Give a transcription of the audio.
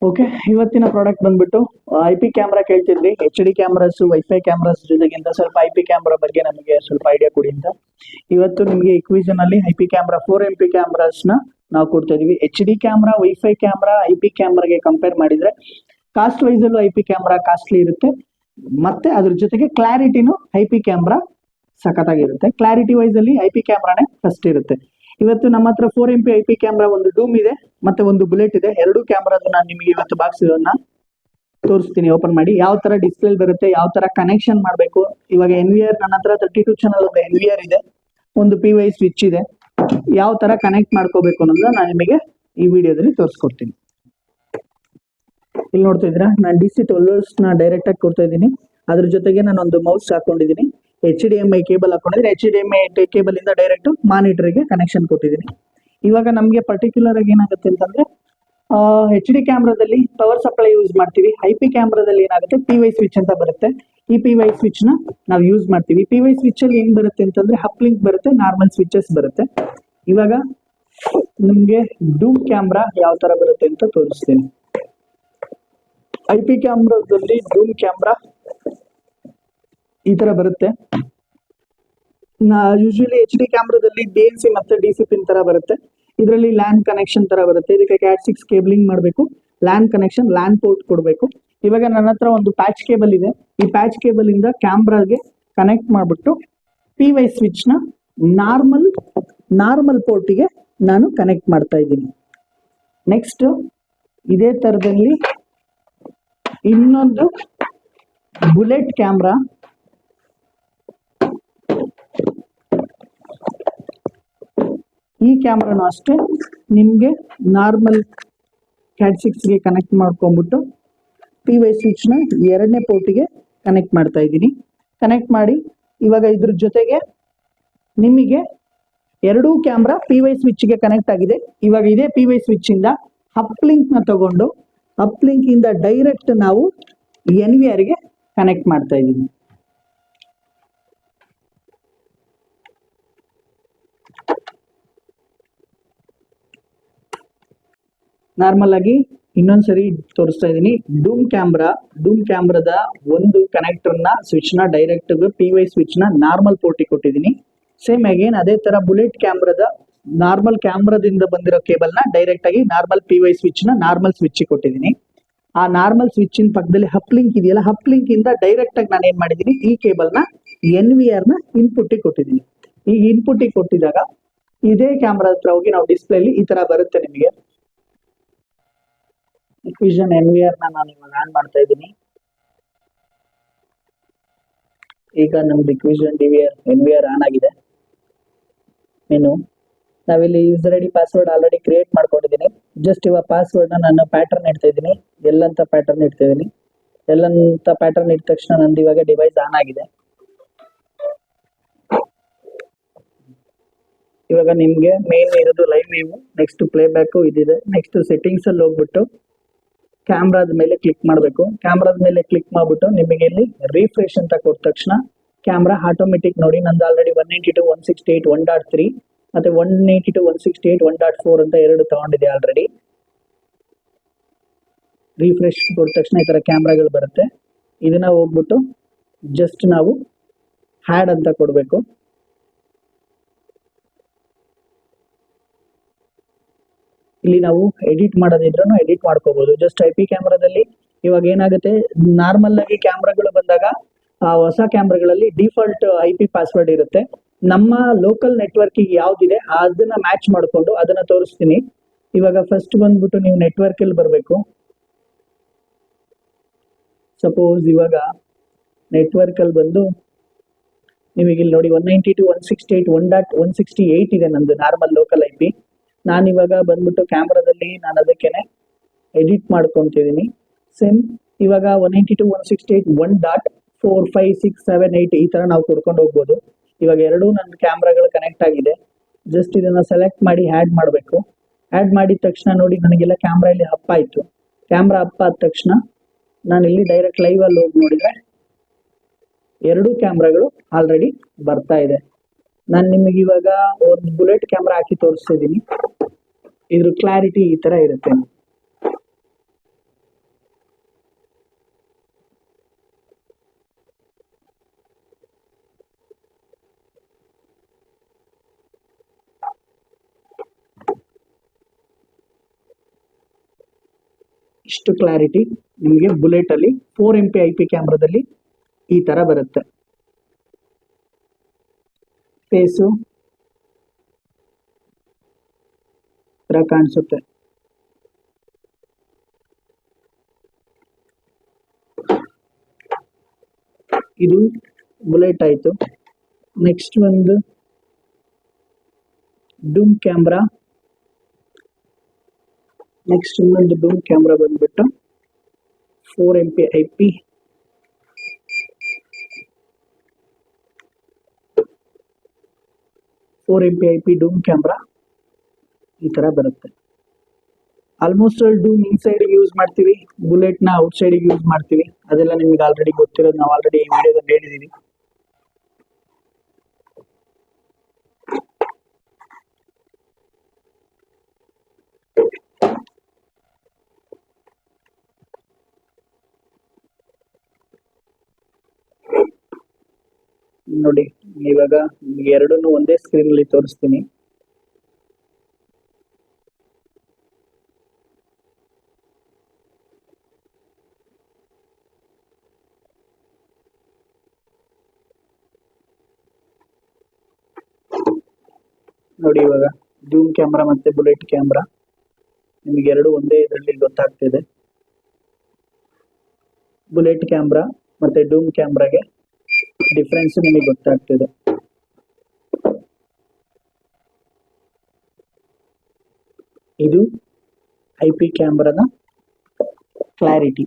Okay, ಇವತ್ತಿನ product ಬಂದ್ಬಿಟ್ಟು I P camera ಕೇಳ್ತಿದ್ವಿ. H D cameras, wifi cameras ಜೊತೆಗಿಂತ ಸ್ವಲ್ಪ ಐ ಪಿ ಕ್ಯಾಮ್ರಾ ಬಗ್ಗೆ ನಮಗೆ ಸ್ವಲ್ಪ ಐಡಿಯಾ ಕೊಡಿ ಅಂತ. ಇವತ್ತು ನಿಮಗೆ ಇಕ್ವಿಷನ್ ಅಲ್ಲಿ I P camera 4MP cameras ನ ನಾವು ಕೊಡ್ತಾ ಇದೀವಿ. H D camera, wifi camera, I P ಕ್ಯಾಮ್ರಾಗೆ ಕಂಪೇರ್ ಮಾಡಿದ್ರೆ ಕಾಸ್ಟ್ ವೈಸ್ ಅಲ್ಲೂ ಐ ಪಿ ಕ್ಯಾಮ್ರಾ ಕಾಸ್ಟ್ಲಿ ಇರುತ್ತೆ, ಮತ್ತೆ ಅದ್ರ ಜೊತೆಗೆ ಕ್ಲಾರಿಟಿನೂ ಐ ಪಿ ಕ್ಯಾಮ್ರಾ ಸಖತ್ತಾಗಿರುತ್ತೆ. ಕ್ಲಾರಿಟಿ ವೈಸ್ ಅಲ್ಲಿ ಐ ಪಿ ಕ್ಯಾಮ್ರಾನೇ ಫಸ್ಟ್ ಇರುತ್ತೆ. ಇವತ್ತು ನಮ್ಮ ಹತ್ರ 4MP ಐ ಪಿ ಕ್ಯಾಮ್ರಾ, ಒಂದು ಡೂಮ್ ಇದೆ ಮತ್ತೆ ಒಂದು ಬುಲೆಟ್ ಇದೆ. ಎರಡು ಕ್ಯಾಮ್ರಾದ ನಾನು ನಿಮಗೆ ಇವತ್ತು ಬಾಕ್ಸ್ ತೋರಿಸ್ತೀನಿ ಓಪನ್ ಮಾಡಿ. ಯಾವ ತರ ಡಿಸ್ಪ್ಲೇ ಬರುತ್ತೆ, ಯಾವ ತರ ಕನೆಕ್ಷನ್ ಮಾಡಬೇಕು. ಇವಾಗ NVR ನನ್ನ ಹತ್ರ 32 ಚಾನಲ್ ಒಂದು NVR ಇದೆ, ಒಂದು PY ಸ್ವಿಚ್ ಇದೆ. ಯಾವ ತರ ಕನೆಕ್ಟ್ ಮಾಡ್ಕೋಬೇಕು ಅನ್ನೋದನ್ನ ನಾನು ನಿಮಗೆ ಈ ವಿಡಿಯೋದಲ್ಲಿ ತೋರಿಸ್ಕೊಡ್ತೀನಿ. ಇಲ್ಲಿ ನೋಡ್ತಾ ಇದ್ದೀರಾ, ನಾನು DC 12 volts ನ ಡೈರೆಕ್ಟ್ ಆಗಿ ಕೊಡ್ತಾ ಇದ್ದೀನಿ. ಅದ್ರ ಜೊತೆಗೆ ನಾನು ಒಂದು ಮೌಸ್ ಹಾಕೊಂಡಿದ್ದೀನಿ. HDMI ಕೇಬಲ್ ಹಾಕೊಂಡಿದ್ರೆ HDMI ಕೇಬಲ್ ಇಂದ ಡೈರೆಕ್ಟ್ ಮಾನಿಟರ್ಗೆ ಕನೆಕ್ಷನ್ ಕೊಟ್ಟಿದ್ದೀನಿ. ಇವಾಗ ನಮಗೆ ಪರ್ಟಿಕ್ಯುಲರ್ ಆಗಿ ಏನಾಗುತ್ತೆ ಅಂತಂದ್ರೆ, ಎಚ್ ಡಿ ಕ್ಯಾಮ್ರಾದಲ್ಲಿ ಪವರ್ ಸಪ್ಲೈ ಯೂಸ್ ಮಾಡ್ತೀವಿ. ಐ ಪಿ ಕ್ಯಾಮ್ರಾದಲ್ಲಿ ಏನಾಗುತ್ತೆ, PY ಸ್ವಿಚ್ ಅಂತ ಬರುತ್ತೆ. ಈ PY ಸ್ವಿಚ್ ನ ನಾವು ಯೂಸ್ ಮಾಡ್ತೀವಿ. PY ಸ್ವಿಚ್ ಅಲ್ಲಿ ಏನ್ ಬರುತ್ತೆ ಅಂತಂದ್ರೆ, ಅಪ್ ಲಿಂಕ್ ಬರುತ್ತೆ, ನಾರ್ಮಲ್ ಸ್ವಿಚಸ್ ಬರುತ್ತೆ. ಇವಾಗ ನಿಮ್ಗೆ ಡೂಮ್ ಕ್ಯಾಮ್ರಾ ಯಾವ ತರ ಬರುತ್ತೆ ಅಂತ ತೋರಿಸ್ತೀನಿ. ಐ ಪಿ ಕ್ಯಾಮ್ರಾದಲ್ಲಿ ಡೂಮ್ ಕ್ಯಾಮ್ರಾ ಈ ತರ ಬರುತ್ತೆ. ಯೂಶಲಿ ಎಚ್ ಡಿ ಕ್ಯಾಮ್ರಾದಲ್ಲಿ BNC ಮತ್ತೆ DC ಪಿನ್ ತರ ಬರುತ್ತೆ. ಇದರಲ್ಲಿ ಲ್ಯಾನ್ ಕನೆಕ್ಷನ್ ತರ ಬರುತ್ತೆ. ಇದಕ್ಕೆ Cat6 ಕೇಬಲಿಂಗ್ ಮಾಡಬೇಕು, ಲ್ಯಾನ್ ಕನೆಕ್ಷನ್, ಲ್ಯಾನ್ ಪೋರ್ಟ್ ಕೊಡಬೇಕು. ಇವಾಗ ನನ್ನ ಹತ್ರ ಒಂದು ಪ್ಯಾಚ್ ಕೇಬಲ್ ಇದೆ. ಈ ಪ್ಯಾಚ್ ಕೇಬಲ್ ಇಂದ ಕ್ಯಾಮ್ರಾಗೆ ಕನೆಕ್ಟ್ ಮಾಡಿಬಿಟ್ಟು PY ಸ್ವಿಚ್ ನ ನಾರ್ಮಲ್ ಪೋರ್ಟಿಗೆ ನಾನು ಕನೆಕ್ಟ್ ಮಾಡ್ತಾ ಇದ್ದೀನಿ. ನೆಕ್ಸ್ಟ್ ಇದೇ ತರದಲ್ಲಿ ಇನ್ನೊಂದು ಬುಲೆಟ್ ಕ್ಯಾಮ್ರಾ, ಈ ಕ್ಯಾಮ್ರಾನು ಅಷ್ಟೇ ನಿಮ್ಗೆ ನಾರ್ಮಲ್ Cat6ಗೆ ಕನೆಕ್ಟ್ ಮಾಡ್ಕೊಂಡ್ಬಿಟ್ಟು PY ಸ್ವಿಚ್ ನ ಎರಡನೇ ಪೋರ್ಟಿಗೆ ಕನೆಕ್ಟ್ ಮಾಡ್ತಾ ಇದ್ದೀನಿ. ಕನೆಕ್ಟ್ ಮಾಡಿ ಇವಾಗ ಇದ್ರ ಜೊತೆಗೆ ನಿಮಗೆ ಎರಡೂ ಕ್ಯಾಮ್ರಾ PY ಸ್ವಿಚ್ಗೆ ಕನೆಕ್ಟ್ ಆಗಿದೆ. ಇವಾಗ ಇದೇ PY ಸ್ವಿಚ್ ಇಂದ ಅಪ್ ಲಿಂಕ್ ನ ತಗೊಂಡು ಅಪ್ ಲಿಂಕ್ ಇಂದ ಡೈರೆಕ್ಟ್ ನಾವು NVR ಗೆ ಕನೆಕ್ಟ್ ಮಾಡ್ತಾ ಇದ್ದೀನಿ. ನಾರ್ಮಲ್ ಆಗಿ ಇನ್ನೊಂದ್ಸರಿ ತೋರಿಸ್ತಾ ಇದ್ದೀನಿ. ಡೂಮ್ ಕ್ಯಾಮ್ರಾದ ಒಂದು ಕನೆಕ್ಟರ್ ನ ಸ್ವಿಚ್ ನ ಡೈರೆಕ್ಟ್ PY ಸ್ವಿಚ್ ನ ನಾರ್ಮಲ್ ಪೋರ್ಟಿಗೆ ಕೊಟ್ಟಿದ್ದೀನಿ. ಸೇಮ್ ಅಗೇನ್ ಅದೇ ತರ ಬುಲೆಟ್ ಕ್ಯಾಮ್ರಾದ ನಾರ್ಮಲ್ ಕ್ಯಾಮ್ರಾದಿಂದ ಬಂದಿರೋ ಕೇಬಲ್ ನ ಡೈರೆಕ್ಟ್ ಆಗಿ ನಾರ್ಮಲ್ PY ಸ್ವಿಚ್ ನ ನಾರ್ಮಲ್ ಸ್ವಿಚ್ ಕೊಟ್ಟಿದ್ದೀನಿ. ಆ ನಾರ್ಮಲ್ ಸ್ವಿಚ್ ಇನ್ ಪಕ್ಕದಲ್ಲಿ ಹಪ್ ಲಿಂಕ್ ಇದೆಯಲ್ಲ, ಹಪ್ ಲಿಂಕ್ ಇಂದ ಡೈರೆಕ್ಟ್ ಆಗಿ ನಾನು ಏನ್ ಮಾಡಿದ್ದೀನಿ, ಈ ಕೇಬಲ್ ನ NVR ನ ಇನ್ಪುಟ್ ಕೊಟ್ಟಿದ್ದೀನಿ. ಈ ಇನ್ಪುಟ್ ಕೊಟ್ಟಿದಾಗ ಇದೇ ಕ್ಯಾಮ್ರಾ ಹತ್ರ ಹೋಗಿ ನಾವು ಡಿಸ್ಪ್ಲೇ ಅಲ್ಲಿ ಈ ತರ ಬರುತ್ತೆ ನಿಮಗೆ. ಇಕ್ವಿಷನ್ NVR ನ ನಾನು ಇವಾಗ ಆನ್ ಮಾಡ್ತಾ ಇದ್ದೀನಿ. ಈಗ ನಮ್ದು ಇಕ್ವಿಷನ್ NVR ಆನ್ ಆಗಿದೆ. ಇನ್ನು ನಾವಿಲ್ಲಿ user ID password already create ಮಾಡ್ಕೊಂಡಿದ್ದೀನಿ. ಜಸ್ಟ್ ಇವಾಗ ಪಾಸ್ವರ್ಡ್ ನ ನಾನು ಪ್ಯಾಟರ್ನ್ ಇಡ್ತಾ ಇದ್ದೀನಿ. ಎಲ್ಲಂತ ಪ್ಯಾಟರ್ನ್ ಇಡ್ತಾ ಇದ್ದೀನಿ. ಎಲ್ಲಂತ ಪ್ಯಾಟರ್ನ್ ಇಟ್ಟ ತಕ್ಷಣ ನಂದು ಇವಾಗ ಡಿವೈಸ್ ಆನ್ ಆಗಿದೆ. ಇವಾಗ ನಿಮ್ಗೆ ಮೇನ್ ಇರೋದು live view, next play back ಇದಿದೆ. ನೆಕ್ಸ್ಟ್ ಸೆಟ್ಟಿಂಗ್ಸ್ ಅಲ್ಲಿ ಹೋಗ್ಬಿಟ್ಟು ಕ್ಯಾಮ್ರಾದ ಮೇಲೆ ಕ್ಲಿಕ್ ಮಾಡಬೇಕು. ಕ್ಯಾಮ್ರಾದ ಮೇಲೆ ಕ್ಲಿಕ್ ಮಾಡ್ಬಿಟ್ಟು ನಿಮಗೆ ಇಲ್ಲಿ ರಿಫ್ರೆಶ್ ಅಂತ ಕೊಟ್ಟ ತಕ್ಷಣ ಕ್ಯಾಮ್ರಾ ಆಟೋಮೆಟಿಕ್ ನೋಡಿ ನಂದು ಆಲ್ರೆಡಿ 192.168.1.3 ಮತ್ತೆ 192.168.1.4 ಅಂತ ಎರಡು ತಗೊಂಡಿದೆ ಆಲ್ರೆಡಿ. ರಿಫ್ರೆಶ್ ಕೊಟ್ಟ ತಕ್ಷಣ ಈ ತರ ಕ್ಯಾಮ್ರಾಗಳು ಬರುತ್ತೆ. ಇದನ್ನ ಹೋಗ್ಬಿಟ್ಟು ಜಸ್ಟ್ ನಾವು ಹ್ಯಾಡ್ ಅಂತ ಕೊಡಬೇಕು. ಇಲ್ಲಿ ನಾವು ಎಡಿಟ್ ಮಾಡೋದಿದ್ರು ಎಡಿಟ್ ಮಾಡ್ಕೋಬಹುದು. ಜಸ್ಟ್ ಐ ಪಿ ಕ್ಯಾಮ್ರಾದಲ್ಲಿ ಇವಾಗ ಏನಾಗುತ್ತೆ, ನಾರ್ಮಲ್ ಆಗಿ ಕ್ಯಾಮ್ರಾಗಳು ಬಂದಾಗ ಆ ಹೊಸ ಕ್ಯಾಮ್ರಾಗಳಲ್ಲಿ ಡಿಫಾಲ್ಟ್ IP ಪಾಸ್ವರ್ಡ್ ಇರುತ್ತೆ. ನಮ್ಮ ಲೋಕಲ್ ನೆಟ್ವರ್ಕ್ ಯಾವ್ದಿದೆ ಅದನ್ನ ಮ್ಯಾಚ್ ಮಾಡ್ಕೊಂಡು ಅದನ್ನ ತೋರಿಸ್ತೀನಿ. ಇವಾಗ ಫಸ್ಟ್ ಬಂದ್ಬಿಟ್ಟು ನೀವು ನೆಟ್ವರ್ಕ್ ಅಲ್ಲಿ ಬರಬೇಕು. ಸಪೋಸ್ ಇವಾಗ ನೆಟ್ವರ್ಕ್ ಅಲ್ಲಿ ಬಂದು ನಿಮಗೆ ಇಲ್ಲಿ ನೋಡಿ 192.168.1.168 ಇದೆ ನಂದು ನಾರ್ಮಲ್ ಲೋಕಲ್ IP. ನಾನು ಇವಾಗ ಬಂದ್ಬಿಟ್ಟು ಕ್ಯಾಮ್ರಾದಲ್ಲಿ ನಾನು ಅದಕ್ಕೇನೆ ಎಡಿಟ್ ಮಾಡ್ಕೊಂತಿದ್ದೀನಿ. ಸೇಮ್ ಇವಾಗ 192.168.1.45678 ಈ ತರ ನಾವು ಕೊಡ್ಕೊಂಡು ಹೋಗ್ಬೋದು. ಇವಾಗ ಎರಡೂ ನನ್ನ ಕ್ಯಾಮ್ರಾಗಳು ಕನೆಕ್ಟ್ ಆಗಿದೆ. ಜಸ್ಟ್ ಇದನ್ನ ಸೆಲೆಕ್ಟ್ ಮಾಡಿ ಆ್ಯಡ್ ಮಾಡಬೇಕು. ಆ್ಯಡ್ ಮಾಡಿದ ತಕ್ಷಣ ನೋಡಿ ನನಗೆಲ್ಲ ಕ್ಯಾಮ್ರಾ ಇಲ್ಲಿ ಅಪ್ ಆಯ್ತು. ಕ್ಯಾಮ್ರಾ ಅಪ್ ಆದ ತಕ್ಷಣ ನಾನು ಇಲ್ಲಿ ಡೈರೆಕ್ಟ್ ಲೈವ್ ಅಲ್ಲಿ ಹೋಗಿ ನೋಡಿದ್ರೆ ಎರಡೂ ಕ್ಯಾಮ್ರಾಗಳು ಆಲ್ರೆಡಿ ಬರ್ತಾ ಇದೆ. ನಾನು ನಿಮಗೆ ಇವಾಗ ಒಂದು ಬುಲೆಟ್ ಕ್ಯಾಮ್ರಾ ಹಾಕಿ ತೋರಿಸ್ತಾ ಇದ್ದೀನಿ. ಇದ್ರ ಕ್ಲಾರಿಟಿ ಈ ತರ ಇರುತ್ತೆ. ಇಷ್ಟು ಕ್ಲಾರಿಟಿ ನಿಮಗೆ ಬುಲೆಟ್ ಅಲ್ಲಿ 4 MP IP ಕ್ಯಾಮ್ರಾದಲ್ಲಿ ಈ ತರ ಬರುತ್ತೆ. ಫೇಸು ತರ ಕಾಣಿಸುತ್ತೆ. ಇದು ಬುಲೆಟ್ ಆಯ್ತು. ನೆಕ್ಸ್ಟ್ ಒಂದು ಡೂಮ್ ಕ್ಯಾಮ್ರಾ. ನೆಕ್ಸ್ಟ್ ಇನ್ನೊಂದು ಡೂಮ್ ಕ್ಯಾಮ್ರಾ ಬಂದ್ಬಿಟ್ಟು 4MP IP. ಡೂಮ್ ಕ್ಯಾಮ್ರಾ ಈ ತರ ಬರುತ್ತೆ. ಆಲ್ಮೋಸ್ಟ್ ಡೂಮ್ ಇನ್ಸೈಡ್ ಯೂಸ್ ಮಾಡ್ತೀವಿ, ಬುಲೆಟ್ ನ ಔಟ್ ಸೈಡ್ ಯೂಸ್ ಮಾಡ್ತೀವಿ. ಅದೆಲ್ಲ ನಿಮ್ಗೆ ಆಲ್ರೆಡಿ ಗೊತ್ತಿರೋದು, ನಾವು ಆಲ್ರೆಡಿ ಈ ವಿಡಿಯೋದಲ್ಲಿ ಹೇಳಿದೀವಿ. ನೋಡಿ ಇವಾಗ ಎರಡನ್ನು ಒಂದೇ ಸ್ಕ್ರೀನ್ ಅಲ್ಲಿ ತೋರಿಸ್ತೀನಿ. ನೋಡಿ ಇವಾಗ ಡೂಮ್ ಕ್ಯಾಮ್ರಾ ಮತ್ತೆ ಬುಲೆಟ್ ಕ್ಯಾಮ್ರಾ ನಿಮಗೆ ಎರಡು ಒಂದೇ ಇದರಲ್ಲಿ ಗೊತ್ತಾಗ್ತಿದೆ. ಬುಲೆಟ್ ಕ್ಯಾಮ್ರಾ ಮತ್ತೆ ಡೂಮ್ ಕ್ಯಾಮ್ರಾಗೆ ಡಿಫ್ರೆನ್ಸ್ ನಿಮಗೆ ಗೊತ್ತಾಗ್ತಿದೆ. ಇದು IP ಕ್ಯಾಮ್ರಾದ ಕ್ಲಾರಿಟಿ.